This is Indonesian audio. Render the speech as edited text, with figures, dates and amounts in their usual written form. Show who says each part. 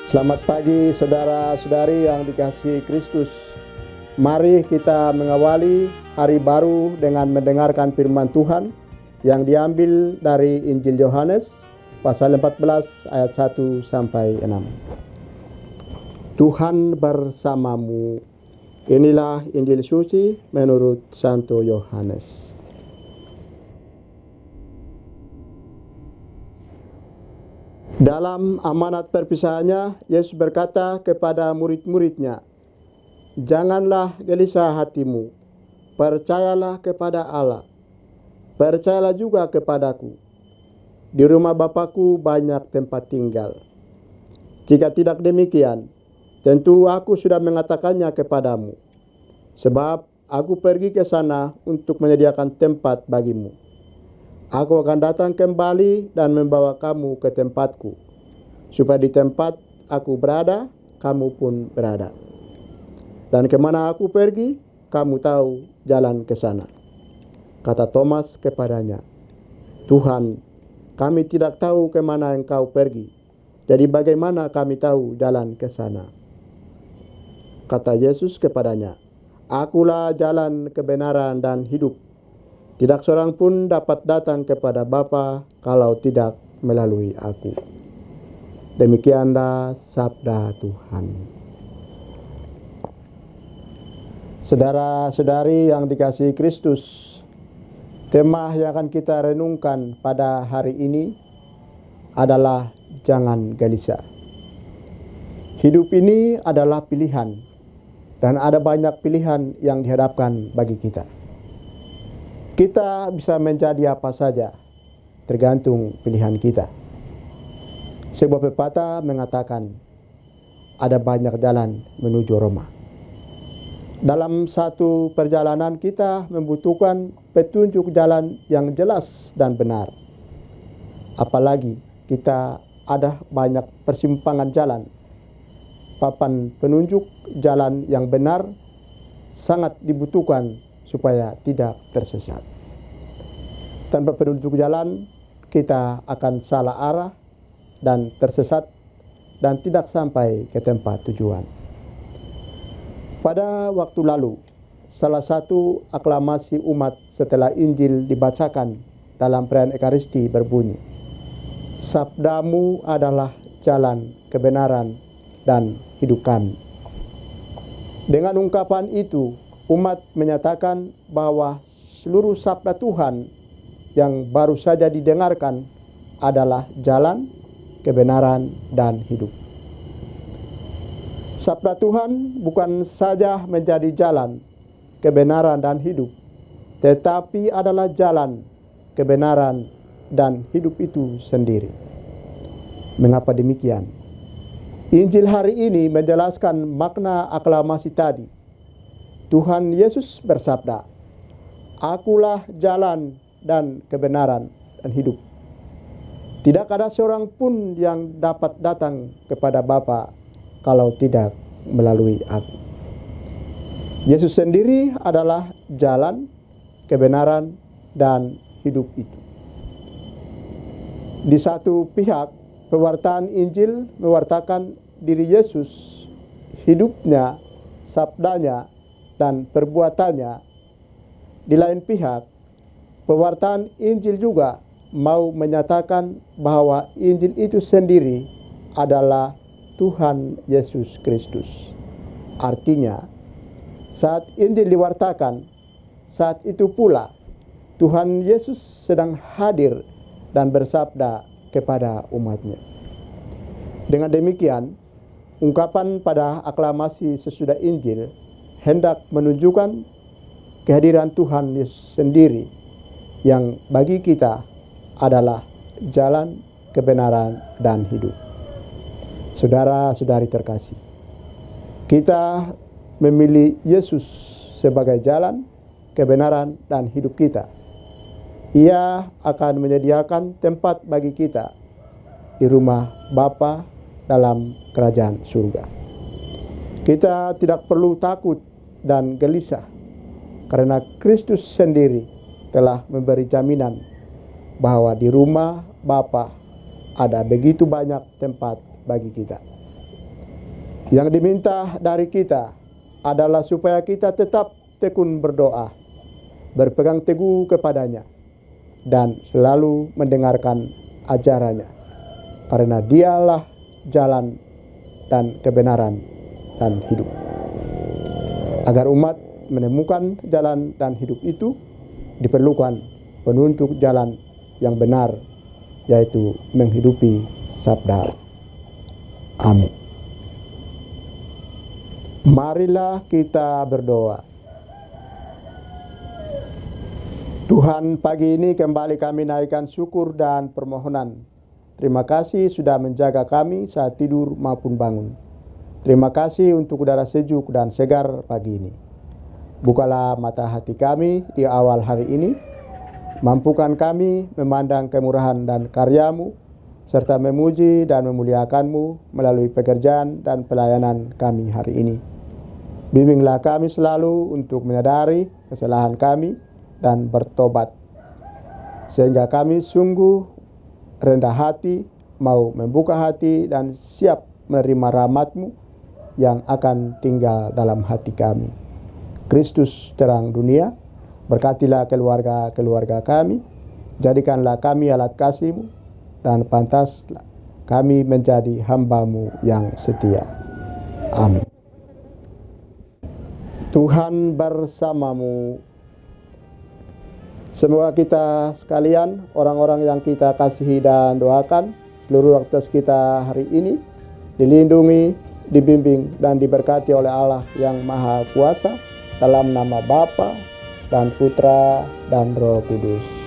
Speaker 1: Selamat pagi saudara-saudari yang dikasihi Kristus. Mari kita mengawali hari baru dengan mendengarkan firman Tuhan yang diambil dari Injil Yohanes pasal 14 ayat 1 sampai 6. Tuhan bersamamu. Inilah Injil suci menurut Santo Yohanes. Dalam amanat perpisahannya, Yesus berkata kepada murid-muridnya, "Janganlah gelisah hatimu, percayalah kepada Allah, percayalah juga kepadaku. Di rumah Bapa-Ku banyak tempat tinggal. Jika tidak demikian, tentu aku sudah mengatakannya kepadamu, sebab aku pergi ke sana untuk menyediakan tempat bagimu. Aku akan datang kembali dan membawa kamu ke tempatku, supaya di tempat aku berada, kamu pun berada. Dan kemana aku pergi, kamu tahu jalan ke sana." Kata Thomas kepadanya, "Tuhan, kami tidak tahu kemana Engkau pergi. Jadi bagaimana kami tahu jalan ke sana?" Kata Yesus kepadanya, "Akulah jalan, kebenaran, dan hidup. Tidak seorang pun dapat datang kepada Bapa kalau tidak melalui aku." Demikianlah sabda Tuhan. Saudara-saudari yang dikasihi Kristus, tema yang akan kita renungkan pada hari ini adalah jangan gelisah. Hidup ini adalah pilihan, dan ada banyak pilihan yang dihadapkan bagi kita. Kita bisa menjadi apa saja, tergantung pilihan kita. Sebuah pepatah mengatakan, ada banyak jalan menuju Roma. Dalam satu perjalanan kita membutuhkan petunjuk jalan yang jelas dan benar. Apalagi kita ada banyak persimpangan jalan. Papan penunjuk jalan yang benar sangat dibutuhkan supaya tidak tersesat. Tanpa petunjuk jalan, kita akan salah arah dan tersesat dan tidak sampai ke tempat tujuan. Pada waktu lalu, salah satu aklamasi umat setelah Injil dibacakan dalam perayaan Ekaristi berbunyi, "Sabdamu adalah jalan, kebenaran, dan hidup kami." Dengan ungkapan itu, umat menyatakan bahwa seluruh sabda Tuhan yang baru saja didengarkan adalah jalan, kebenaran, dan hidup. Sabda Tuhan bukan saja menjadi jalan, kebenaran, dan hidup, tetapi adalah jalan, kebenaran, dan hidup itu sendiri. Mengapa demikian? Injil hari ini menjelaskan makna aklamasi tadi. Tuhan Yesus bersabda, "Akulah jalan dan kebenaran dan hidup. Tidak ada seorang pun yang dapat datang kepada Bapa kalau tidak melalui aku." Yesus sendiri adalah jalan, kebenaran, dan hidup itu. Di satu pihak, pewartaan Injil mewartakan diri Yesus, hidupnya, sabdanya, dan perbuatannya. Di lain pihak, pewartaan Injil juga mau menyatakan bahwa Injil itu sendiri adalah Tuhan Yesus Kristus. Artinya, saat Injil diwartakan, saat itu pula Tuhan Yesus sedang hadir dan bersabda kepada umatnya. Dengan demikian, ungkapan pada aklamasi sesudah Injil hendak menunjukkan kehadiran Tuhan Yesus sendiri yang bagi kita adalah jalan, kebenaran, dan hidup. Saudara-saudari terkasih, kita memilih Yesus sebagai jalan, kebenaran, dan hidup kita. Ia akan menyediakan tempat bagi kita di rumah Bapa dalam kerajaan surga. Kita tidak perlu takut dan gelisah, karena Kristus sendiri telah memberi jaminan bahwa di rumah Bapa ada begitu banyak tempat bagi kita. Yang diminta dari kita adalah supaya kita tetap tekun berdoa, berpegang teguh kepadanya, dan selalu mendengarkan ajarannya. Karena dialah jalan dan kebenaran dan hidup. Agar umat menemukan jalan dan hidup itu, diperlukan petunjuk jalan yang benar, yaitu menghidupi sabda. Amin. Marilah kita berdoa. Tuhan, pagi ini kembali kami naikkan syukur dan permohonan. Terima kasih sudah menjaga kami saat tidur maupun bangun. Terima kasih untuk udara sejuk dan segar pagi ini. Bukalah mata hati kami di awal hari ini. Mampukan kami memandang kemurahan dan karya-Mu, serta memuji dan memuliakan-Mu melalui pekerjaan dan pelayanan kami hari ini. Bimbinglah kami selalu untuk menyadari kesalahan kami dan bertobat, sehingga kami sungguh rendah hati, mau membuka hati dan siap menerima rahmat-Mu yang akan tinggal dalam hati kami. Kristus terang dunia, berkatilah keluarga-keluarga kami, jadikanlah kami alat kasih-Mu, dan pantaslah kami menjadi hamba-Mu yang setia. Amin. Tuhan bersamamu. Semoga kita sekalian, orang-orang yang kita kasihi dan doakan, seluruh aktivitas kita hari ini dilindungi, dibimbing, dan diberkati oleh Allah yang Maha Kuasa, dalam nama Bapa dan Putra dan Roh Kudus.